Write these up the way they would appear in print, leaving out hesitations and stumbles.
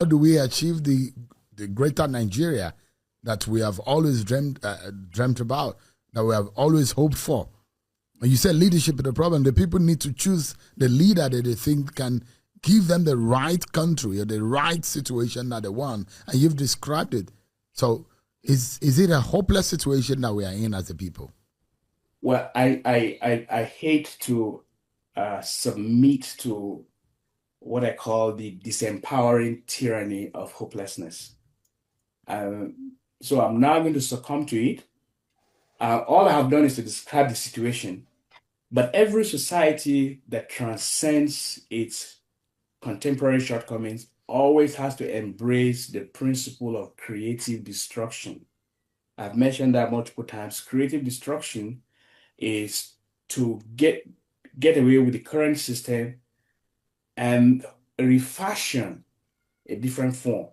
do we achieve the greater Nigeria that we have always dreamt about, that we have always hoped for? And you said leadership is the problem. The people need to choose the leader that they think can give them the right country or the right situation that they want. And you've described it. So is it a hopeless situation that we are in as a people? Well, I hate to submit to what I call the disempowering tyranny of hopelessness. So I'm now going to succumb to it. All I have done is to describe the situation. But every society that transcends its contemporary shortcomings always has to embrace the principle of creative destruction. I've mentioned that multiple times. Creative destruction is to get away with the current system and refashion a different form.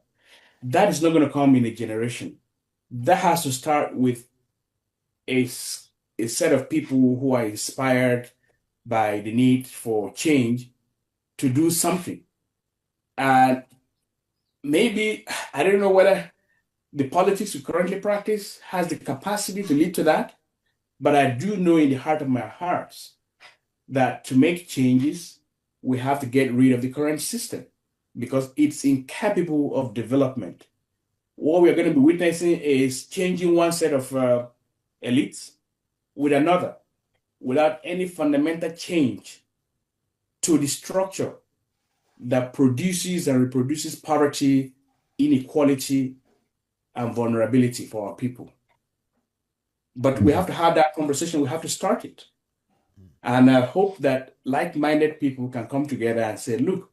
That is not going to come in a generation. That has to start with a set of people who are inspired by the need for change to do something. And maybe, I don't know whether the politics we currently practice has the capacity to lead to that, but I do know in the heart of my hearts that to make changes, we have to get rid of the current system because it's incapable of development. What we are going to be witnessing is changing one set of elites with another without any fundamental change to the structure that produces and reproduces poverty, inequality, and vulnerability for our people. But we have to have that conversation. We have to start it. And I hope that like-minded people can come together and say, look,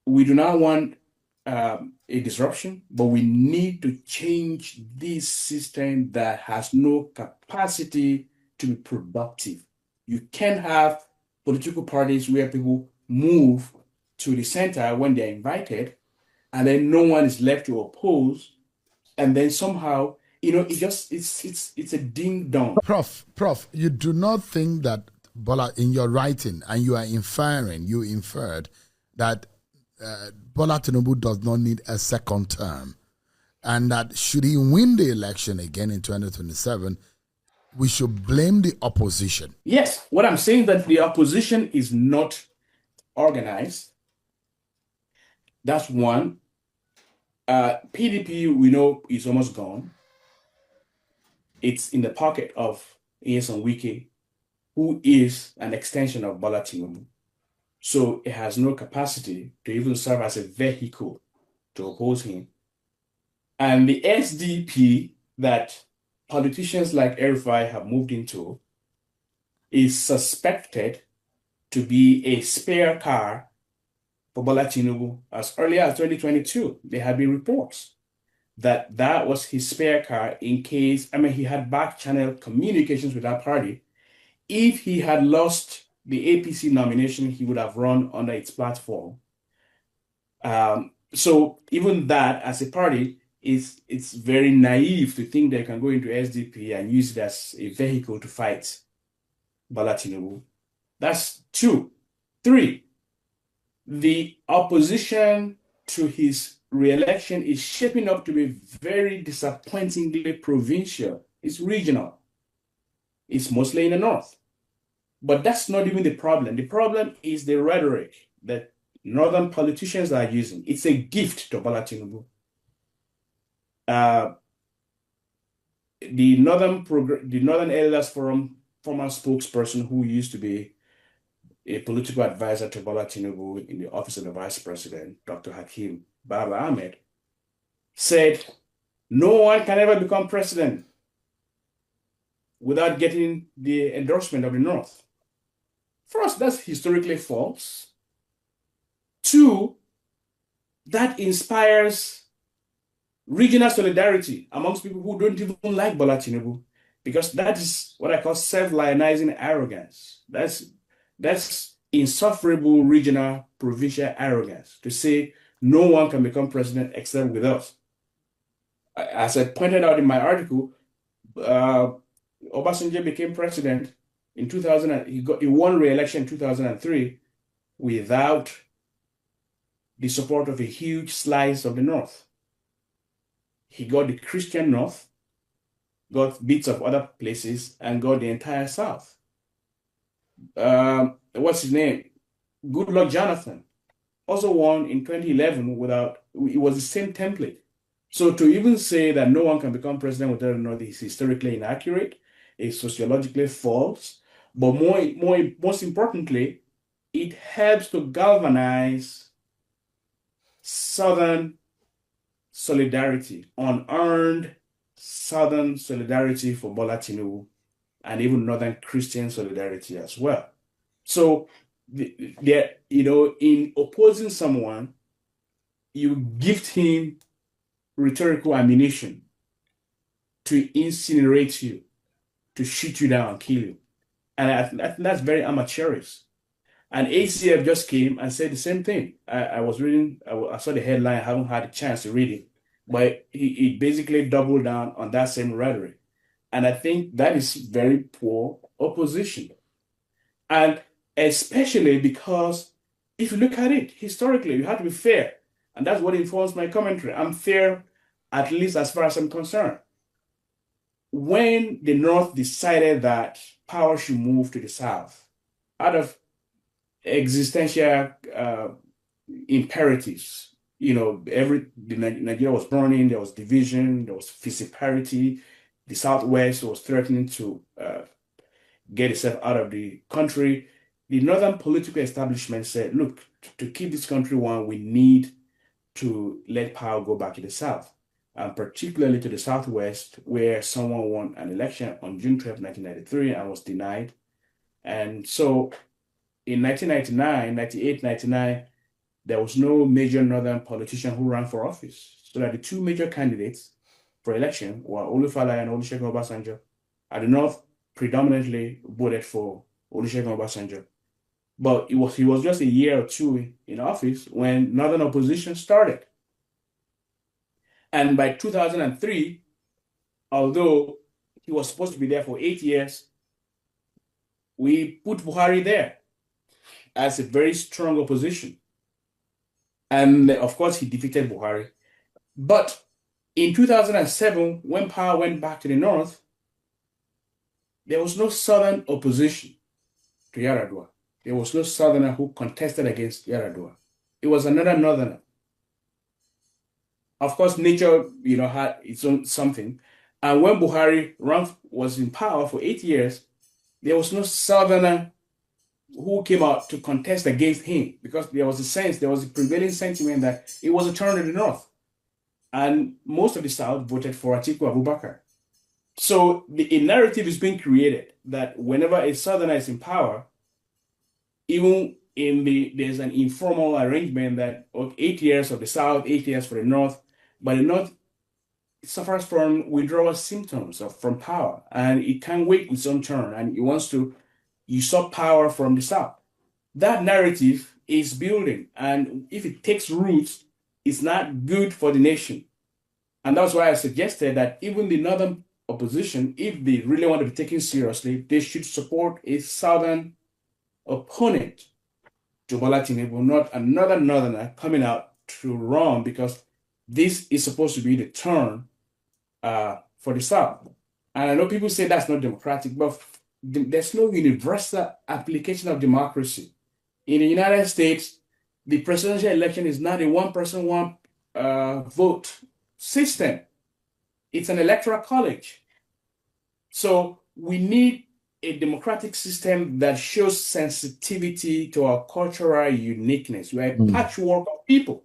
we do not want a disruption, but we need to change this system that has no capacity to be productive. You can't have political parties where people move to the center when they're invited, and then no one is left to oppose, and then somehow, it's a ding dong. Prof, you do not think that Bola, in your writing, and you inferred that Bola Tinubu does not need a second term, and that should he win the election again in 2027, we should blame the opposition. Yes, what I'm saying is that the opposition is not organized. That's one. PDP, we know, is almost gone. It's in the pocket of Nyesom Wike, who is an extension of Bola Tinubu. So it has no capacity to even serve as a vehicle to oppose him. And the SDP that politicians like El-Rufai have moved into is suspected to be a spare car for Bola Tinubu. As early as 2022, there had been reports that was his spare car in case, he had back-channel communications with that party. If he had lost the APC nomination, he would have run under its platform. So even that, as a party, it's very naive to think they can go into SDP and use it as a vehicle to fight Bola Tinubu. That's 2. 3, the opposition to his re-election is shaping up to be very disappointingly provincial. It's regional. It's mostly in the north. But that's not even the problem. The problem is the rhetoric that northern politicians are using. It's a gift to Bola Tinubu. The Northern Elders Forum former spokesperson who used to be a political advisor to Bola Tinubu in the office of the vice president, Dr. Hakeem Baba Ahmed, said, no one can ever become president without getting the endorsement of the North. First, that's historically false. 2, that inspires regional solidarity amongst people who don't even like Bola Tinubu, because that is what I call self-lionizing arrogance. That's insufferable regional, provincial arrogance to say no one can become president except with us. As I pointed out in my article, Obasanjo became president in 2000. He won re-election in 2003 without the support of a huge slice of the North. He got the Christian North, got bits of other places, and got the entire South. What's his name? Goodluck Jonathan also won in 2011 without, it was the same template. So to even say that no one can become president without a North is historically inaccurate, is sociologically false, but most importantly, it helps to galvanize Southern solidarity, unearned Southern solidarity for Bola Tinubu, and even Northern Christian solidarity as well. So, in opposing someone, you gift him rhetorical ammunition to incinerate you, to shoot you down and kill you. And I think that's very amateurish. And ACF just came and said the same thing. I was reading, I saw the headline, I haven't had a chance to read it, but he basically doubled down on that same rhetoric. And I think that is very poor opposition. And especially because if you look at it historically, you have to be fair. And that's what informs my commentary. I'm fair, at least as far as I'm concerned. When the North decided that power should move to the South, out of existential imperatives, Nigeria was burning, there was division, there was disparity, the Southwest was threatening to get itself out of the country. The Northern political establishment said, look, to keep this country one, we need to let power go back to the South, and particularly to the Southwest, where someone won an election on June 12, 1993, and was denied. And so in 1999, 98, 99, there was no major Northern politician who ran for office. So that the two major candidates for election were Olufala and Olusegun Obasanjo. At the North, predominantly voted for Olusegun Obasanjo. But he was just a year or two in office when Northern opposition started. And by 2003, although he was supposed to be there for 8 years, we put Buhari there as a very strong opposition. And of course, he defeated Buhari. But in 2007, when power went back to the North, there was no Southern opposition to Yar'Adua. There was no Southerner who contested against Yar'Adua. It was another Northerner. Of course, nature, had its own something. And when Buhari was in power for 8 years, there was no Southerner who came out to contest against him, because there was a prevailing sentiment that it was a turn in the North. And most of the South voted for Atiku Abubakar. So a narrative is being created that whenever a Southerner is in power, even there's an informal arrangement that 8 years of the South, 8 years for the North, but the North suffers from withdrawal symptoms from power, and it can't wait its own turn, and it wants to usurp power from the South. That narrative is building, and if it takes roots, it's not good for the nation. And that's why I suggested that even the Northern opposition, if they really want to be taken seriously, they should support a Southern opponent to Bola Tinubu, not another Northerner coming out to run, because this is supposed to be the turn for the South. And I know people say that's not democratic, but there's no universal application of democracy. In the United States, the presidential election is not a one-person, one vote system. It's an electoral college. So we need a democratic system that shows sensitivity to our cultural uniqueness. We're a patchwork of people.